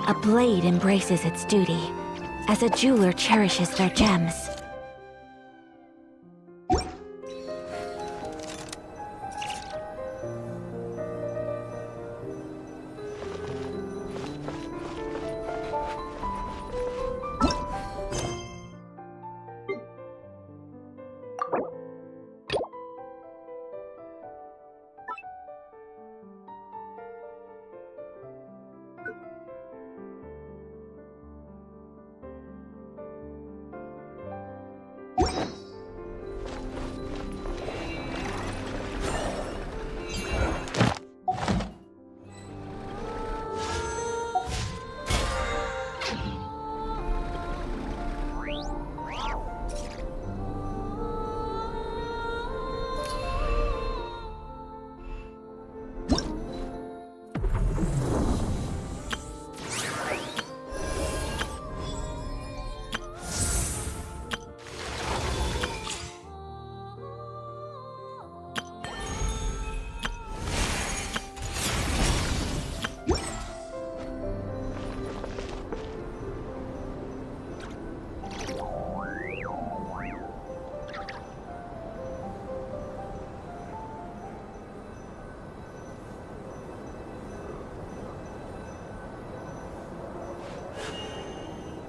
A blade embraces its duty, as a jeweler cherishes their gems.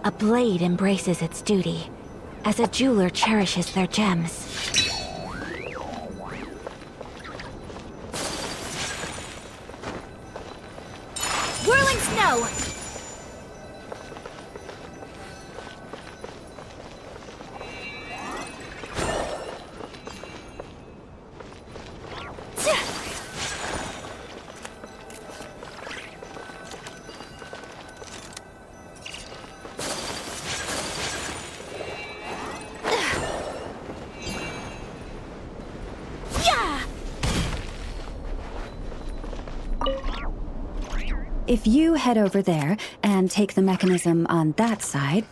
A blade embraces its duty, as a jeweler cherishes their gems. Whirling snow! If you head over there and take the mechanism on that side...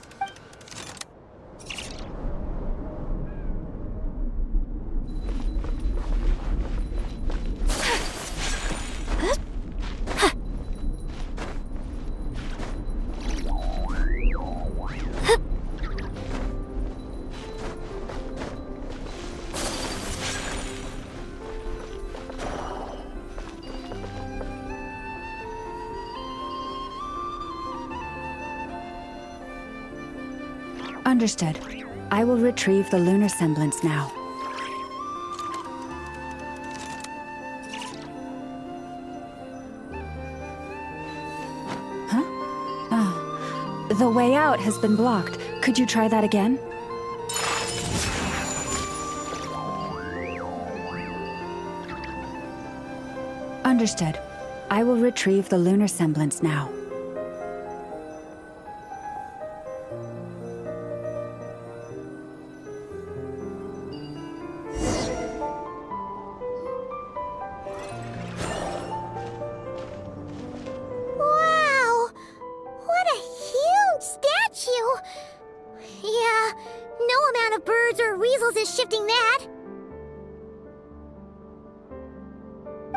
Understood. I will retrieve the lunar semblance now. Huh? Oh. The way out has been blocked. Could you try that again? Understood. I will retrieve the lunar semblance now.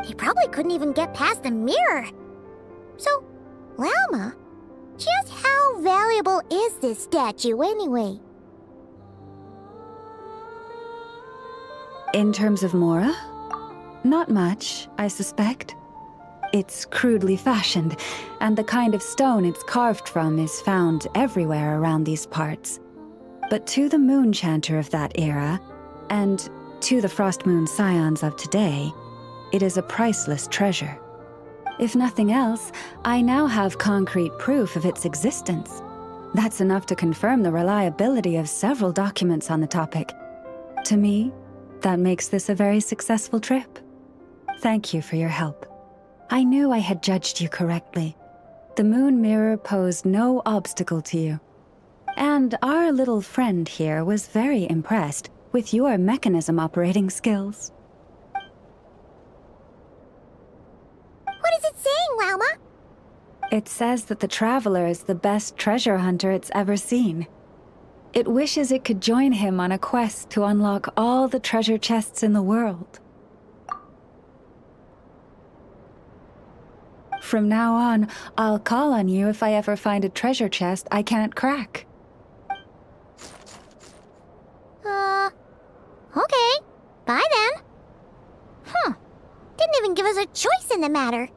He probably couldn't even get past the mirror. So, Lauma, just how valuable is this statue anyway? In terms of Mora? Not much, I suspect. It's crudely fashioned, and the kind of stone it's carved from is found everywhere around these parts. But to the moon chanter of that era, and to the Frost Moon scions of today, it is a priceless treasure. If nothing else, I now have concrete proof of its existence. That's enough to confirm the reliability of several documents on the topic. To me, that makes this a very successful trip. Thank you for your help. I knew I had judged you correctly. The moon mirror posed no obstacle to you. And our little friend here was very impressed with your mechanism operating skills. What is it saying, Lauma? It says that the Traveler is the best treasure hunter it's ever seen. It wishes it could join him on a quest to unlock all the treasure chests in the world. From now on, I'll call on you if I ever find a treasure chest I can't crack. Okay. Bye then. Didn't even give us a choice in the matter.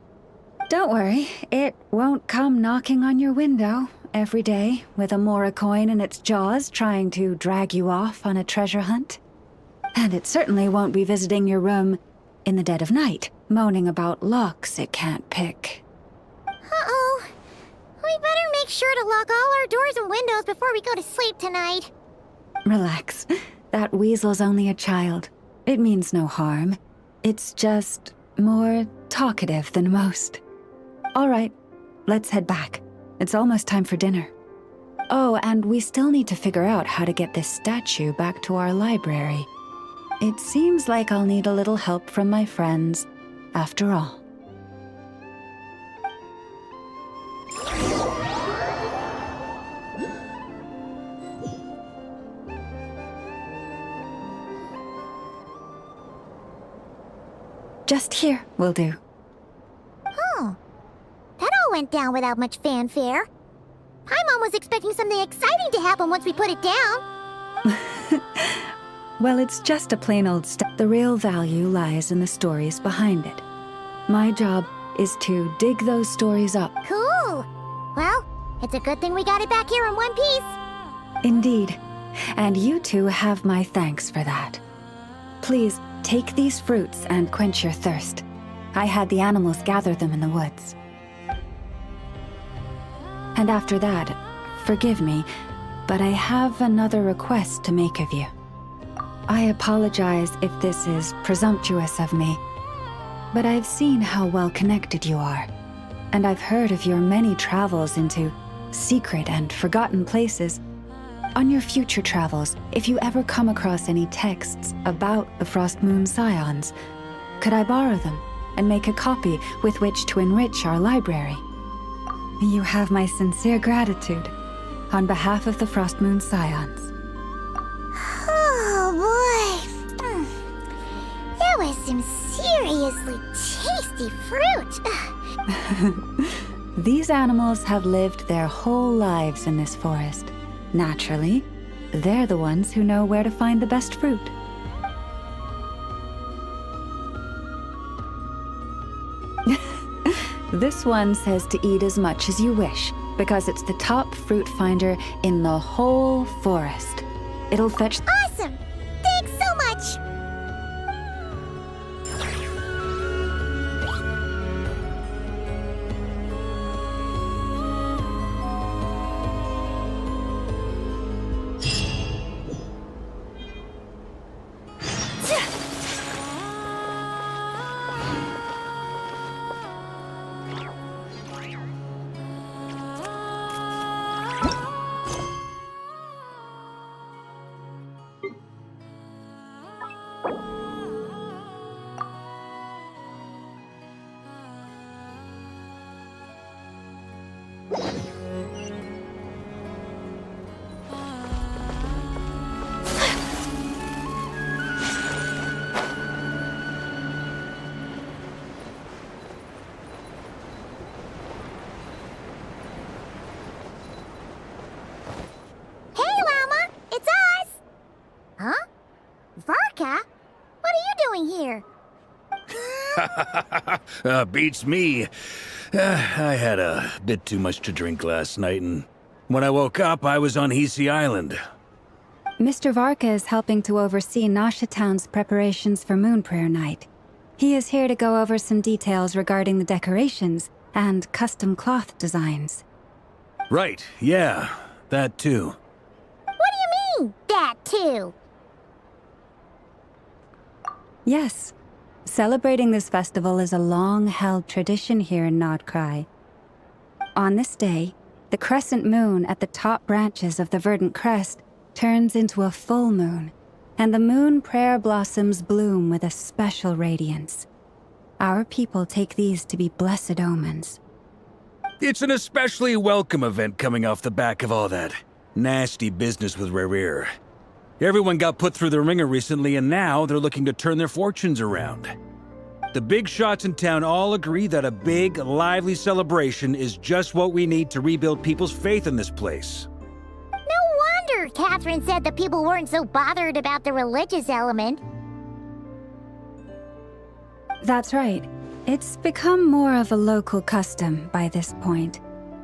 Don't worry, it won't come knocking on your window every day with a Mora coin in its jaws trying to drag you off on a treasure hunt. And it certainly won't be visiting your room in the dead of night, moaning about locks it can't pick. Uh-oh. We better make sure to lock all our doors and windows before we go to sleep tonight. Relax. That weasel's only a child. It means no harm. It's just more talkative than most. All right, let's head back. It's almost time for dinner. Oh, and we still need to figure out how to get this statue back to our library. It seems like I'll need a little help from my friends, after all. Just here will do. Oh. That all went down without much fanfare. Paimon was expecting something exciting to happen once we put it down. Well, it's just a plain old The real value lies in the stories behind it. My job is to dig those stories up. Cool. Well, it's a good thing we got it back here in one piece. Indeed. And you two have my thanks for that. Please, take these fruits and quench your thirst. I had the animals gather them in the woods. And after that, forgive me, but I have another request to make of you. I apologize if this is presumptuous of me, but I've seen how well connected you are, and I've heard of your many travels into secret and forgotten places. On your future travels, if you ever come across any texts about the Frost Moon Scions, could I borrow them and make a copy with which to enrich our library? You have my sincere gratitude on behalf of the Frost Moon Scions. Oh boy. That was some seriously tasty fruit. These animals have lived their whole lives in this forest. Naturally, they're the ones who know where to find the best fruit. This one says to eat as much as you wish, because it's the top fruit finder in the whole forest. It'll fetch— Awesome! Thanks so much! Varka? What are you doing here? Beats me. I had a bit too much to drink last night, and when I woke up, I was on Hisi Island. Mr. Varka is helping to oversee Nasha Town's preparations for Moon Prayer Night. He is here to go over some details regarding the decorations and custom cloth designs. Right, yeah, that too. What do you mean, that too? Yes. Celebrating this festival is a long-held tradition here in Nodcry. On this day, the crescent moon at the top branches of the verdant crest turns into a full moon, and the moon prayer blossoms bloom with a special radiance. Our people take these to be blessed omens. It's an especially welcome event coming off the back of all that nasty business with Rerir. Everyone got put through the ringer recently, and now they're looking to turn their fortunes around. The big shots in town all agree that a big, lively celebration is just what we need to rebuild people's faith in this place. No wonder Catherine said that people weren't so bothered about the religious element. That's right. It's become more of a local custom by this point.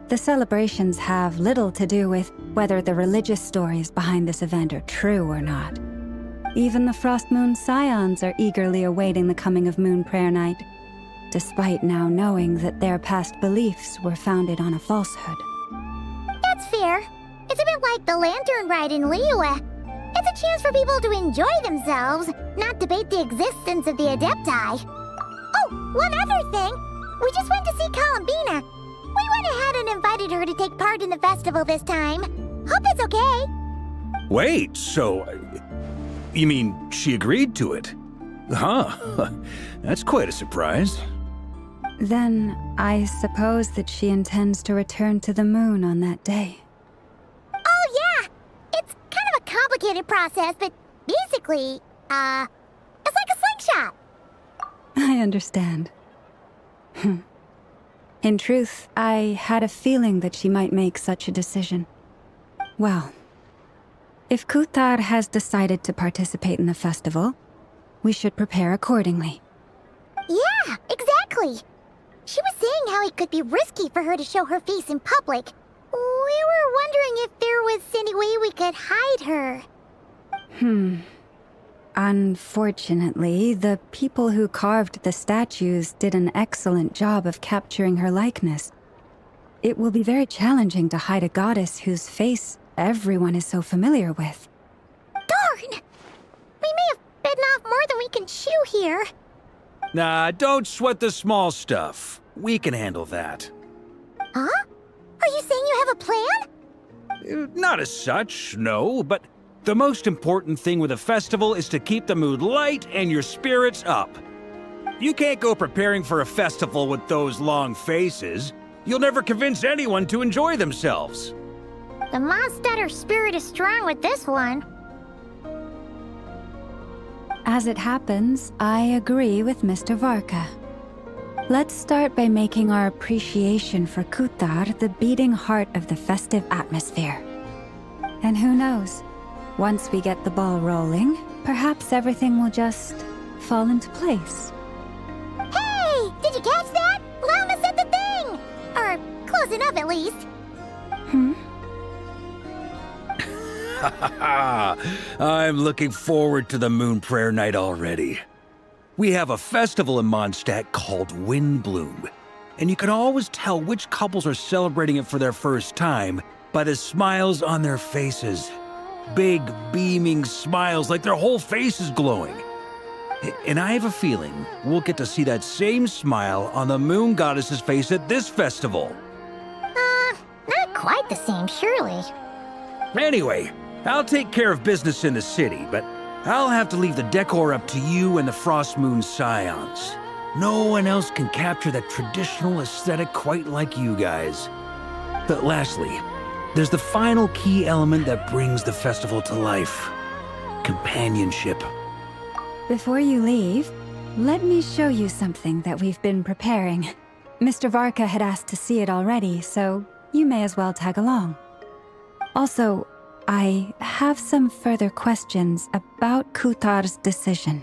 The celebrations have little to do with whether the religious stories behind this event are true or not. Even the Frost Moon Scions are eagerly awaiting the coming of Moon Prayer Night, despite now knowing that their past beliefs were founded on a falsehood. That's fair. It's a bit like the Lantern Ride in Liyue. It's a chance for people to enjoy themselves, not debate the existence of the Adepti. Oh, one other thing! We just went to see Columbina. We went ahead and invited her to take part in the festival this time. Hope it's okay. Wait, so... you mean she agreed to it? Huh. That's quite a surprise. Then, I suppose that she intends to return to the moon on that day. Oh, yeah! It's kind of a complicated process, but basically, it's like a slingshot. I understand. In truth, I had a feeling that she might make such a decision. Well, if Kuthar has decided to participate in the festival, we should prepare accordingly. Yeah, exactly. She was saying how it could be risky for her to show her face in public. We were wondering if there was any way we could hide her. Unfortunately, the people who carved the statues did an excellent job of capturing her likeness. It will be very challenging to hide a goddess whose face everyone is so familiar with. Darn! We may have bitten off more than we can chew here. Nah, don't sweat the small stuff. We can handle that. Huh? Are you saying you have a plan? Not as such, no, but the most important thing with a festival is to keep the mood light and your spirits up. You can't go preparing for a festival with those long faces. You'll never convince anyone to enjoy themselves. The Mondstatter spirit is strong with this one. As it happens, I agree with Mr. Varka. Let's start by making our appreciation for Kuthar the beating heart of the festive atmosphere. And who knows? Once we get the ball rolling, perhaps everything will just fall into place. Hey! Did you catch that? Lama said the thing! Or close enough, at least. I'm looking forward to the Moon Prayer Night already. We have a festival in Mondstadt called Windbloom, and you can always tell which couples are celebrating it for their first time by the smiles on their faces. Big, beaming smiles like their whole face is glowing. And I have a feeling we'll get to see that same smile on the Moon Goddess's face at this festival. Not quite the same, surely. Anyway, I'll take care of business in the city, but I'll have to leave the decor up to you and the Frost Moon Scions. No one else can capture that traditional aesthetic quite like you guys. But lastly, there's the final key element that brings the festival to life. Companionship. Before you leave, let me show you something that we've been preparing. Mr. Varka had asked to see it already, so you may as well tag along. Also, I have some further questions about Kuthar's decision.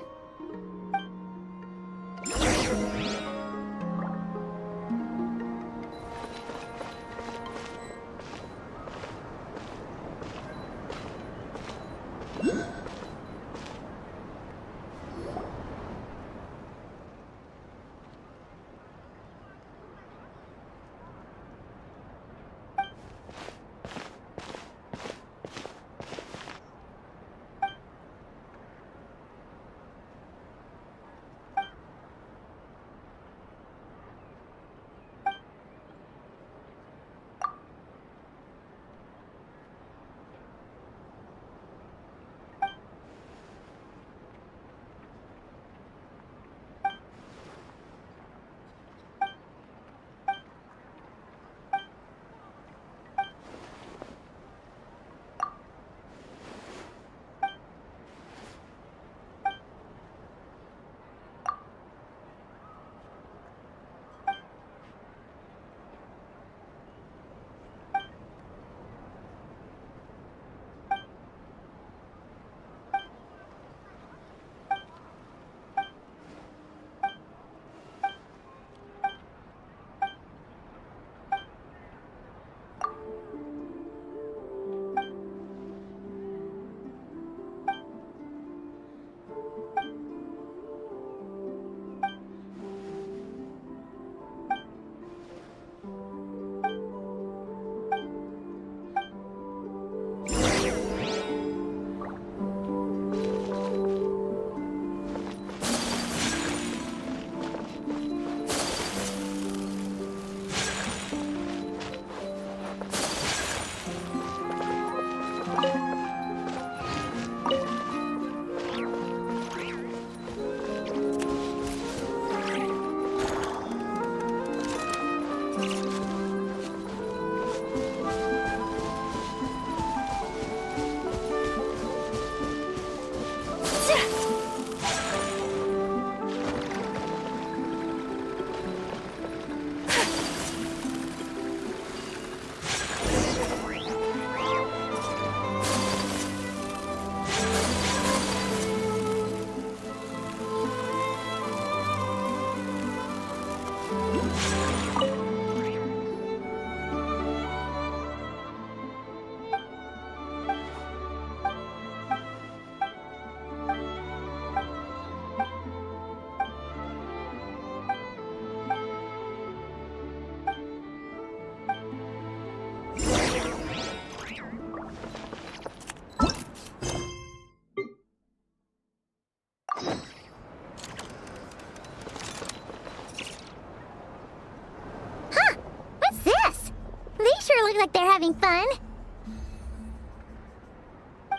like they're having fun.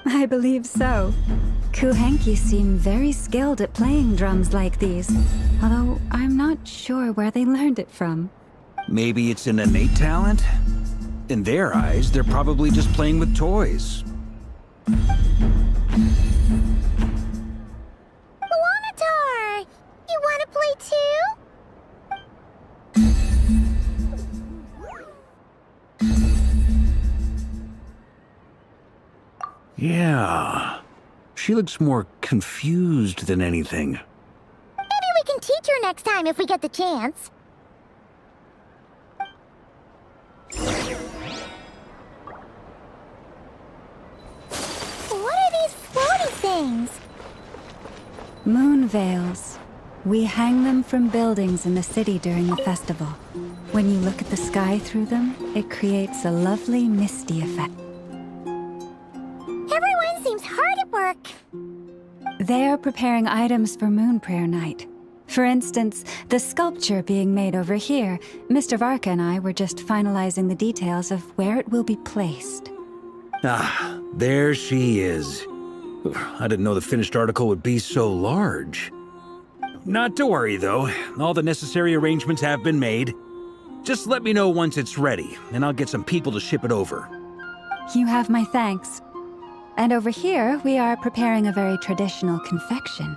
I believe so. Kuhenki seem very skilled at playing drums like these, although I'm not sure where they learned it from. Maybe it's an innate talent? In their eyes, they're probably just playing with toys. Wanatar! You want to play too? Yeah. She looks more confused than anything. Maybe we can teach her next time if we get the chance. What are these floaty things? Moon veils. We hang them from buildings in the city during the festival. When you look at the sky through them, it creates a lovely misty effect. Everyone seems hard at work. They are preparing items for Moon Prayer Night. For instance, the sculpture being made over here, Mr. Varka and I were just finalizing the details of where it will be placed. Ah, there she is. I didn't know the finished article would be so large. Not to worry, though. All the necessary arrangements have been made. Just let me know once it's ready, and I'll get some people to ship it over. You have my thanks. And over here, we are preparing a very traditional confection.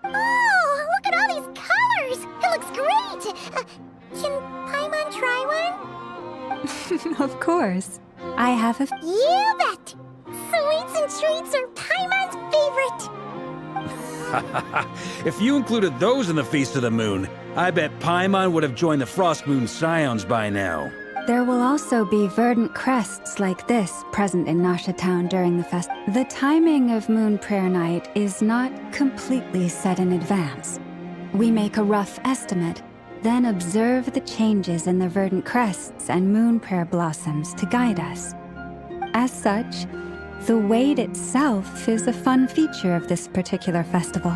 Oh, look at all these colors! It looks great! Can Paimon try one? Of course. I have a... You bet! Sweets and treats are Paimon's favorite! If you included those in the Feast of the Moon, I bet Paimon would have joined the Frost Moon Scions by now. There will also be verdant crests like this present in Nasha Town during the fest. The timing of Moon Prayer Night is not completely set in advance. We make a rough estimate, then observe the changes in the verdant crests and Moon Prayer blossoms to guide us. As such, the wait itself is a fun feature of this particular festival.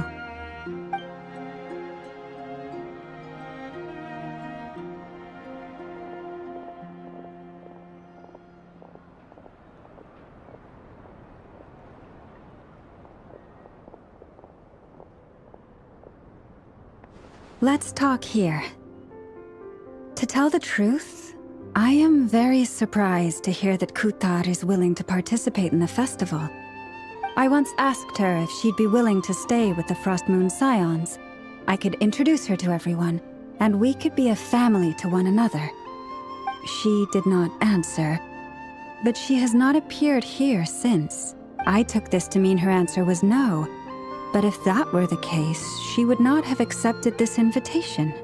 Let's talk here. To tell the truth, I am very surprised to hear that Kutar is willing to participate in the festival. I once asked her if she'd be willing to stay with the Frost Moon Scions. I could introduce her to everyone, and we could be a family to one another. She did not answer, but she has not appeared here since. I took this to mean her answer was no. But if that were the case, she would not have accepted this invitation.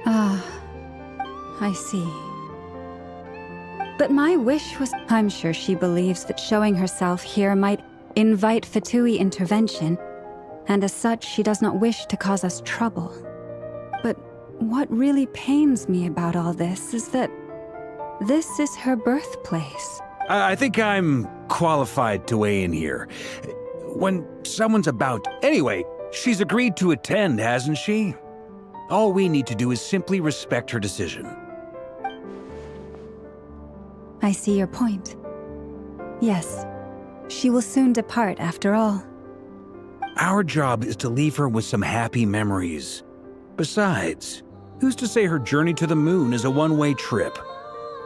Ah, I see. But my wish was... I'm sure she believes that showing herself here might invite Fatui intervention, and as such, she does not wish to cause us trouble. But what really pains me about all this is that this is her birthplace. I think I'm qualified to weigh in here. When someone's about... Anyway, she's agreed to attend, hasn't she? All we need to do is simply respect her decision. I see your point. Yes, she will soon depart after all. Our job is to leave her with some happy memories. Besides, who's to say her journey to the moon is a one-way trip?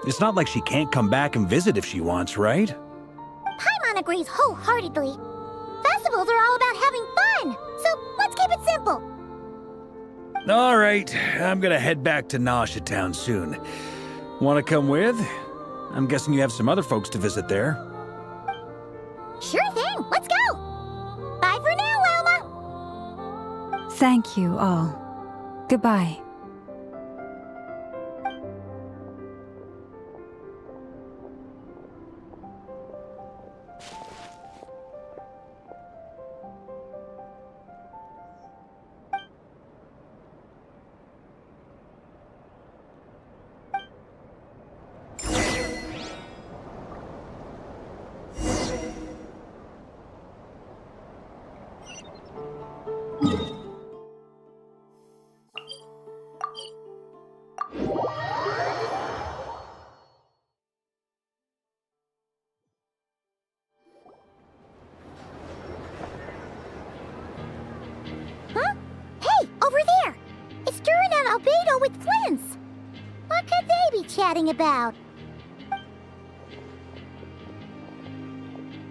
It's not like she can't come back and visit if she wants, right? Paimon agrees wholeheartedly. Festivals are all about having fun, so let's keep it simple. All right, I'm gonna head back to Nasha Town soon. Wanna come with? I'm guessing you have some other folks to visit there. Sure thing, let's go! Bye for now, Wilma! Thank you all. Goodbye. Albedo with Flints. What could they be chatting about?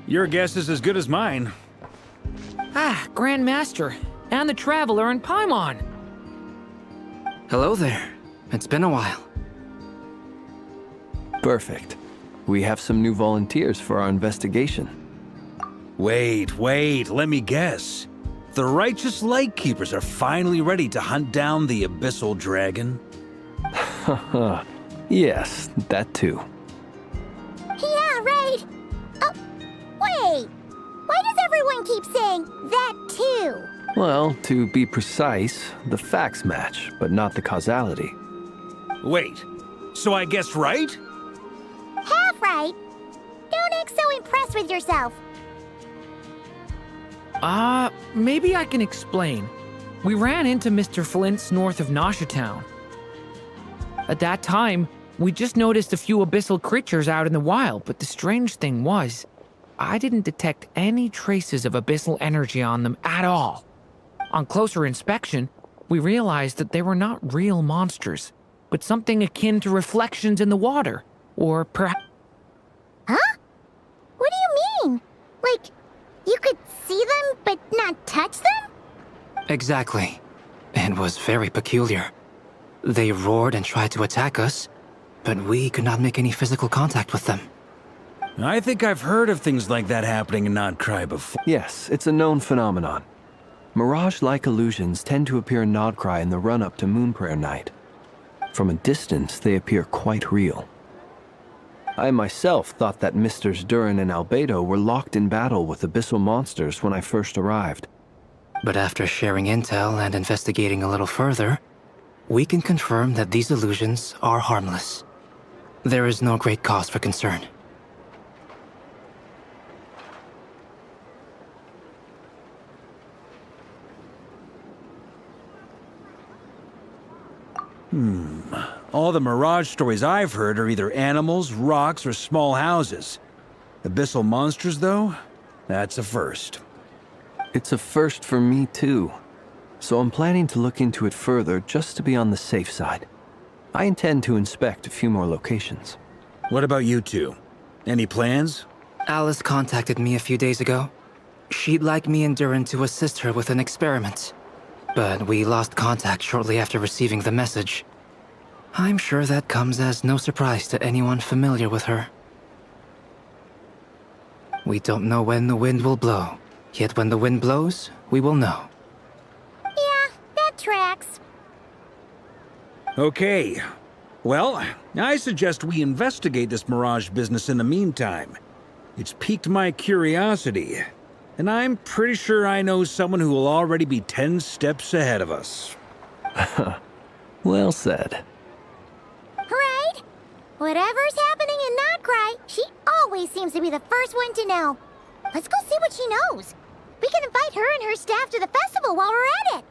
Your guess is as good as mine. Ah, Grand Master, and the Traveler and Paimon. Hello there. It's been a while. Perfect. We have some new volunteers for our investigation. Wait, let me guess. The righteous Lightkeepers are finally ready to hunt down the Abyssal Dragon? Haha. Yes, that too. Yeah, right. Oh, wait. Why does everyone keep saying that too? Well, to be precise, the facts match, but not the causality. Wait, so I guessed right? Half right. Don't act so impressed with yourself. Maybe I can explain. We ran into Mr. Flint's north of Nasha Town. At that time, we just noticed a few abyssal creatures out in the wild, but the strange thing was, I didn't detect any traces of abyssal energy on them at all. On closer inspection, we realized that they were not real monsters, but something akin to reflections in the water, or perhaps... Huh? What do you mean? Like, you could see them but not touch them? Exactly. It was very peculiar. They roared and tried to attack us, but we could not make any physical contact with them. I think I've heard of things like that happening in Nodcry before. Yes, it's a known phenomenon. Mirage-like illusions tend to appear in Nodcry in the run-up to Moonprayer Night. From a distance, they appear quite real. I myself thought that Misters Durin and Albedo were locked in battle with abyssal monsters when I first arrived. But after sharing intel and investigating a little further, we can confirm that these illusions are harmless. There is no great cause for concern. All the Mirage stories I've heard are either animals, rocks, or small houses. Abyssal monsters, though? That's a first. It's a first for me, too. So I'm planning to look into it further just to be on the safe side. I intend to inspect a few more locations. What about you two? Any plans? Alice contacted me a few days ago. She'd like me and Durin to assist her with an experiment. But we lost contact shortly after receiving the message. I'm sure that comes as no surprise to anyone familiar with her. We don't know when the wind will blow, yet when the wind blows, we will know. Yeah, that tracks. Okay. Well, I suggest we investigate this Mirage business in the meantime. It's piqued my curiosity, and I'm pretty sure I know someone who will already be 10 steps ahead of us. Well said. Right? Whatever's happening in Nodcry, she always seems to be the first one to know. Let's go see what she knows. We can invite her and her staff to the festival while we're at it.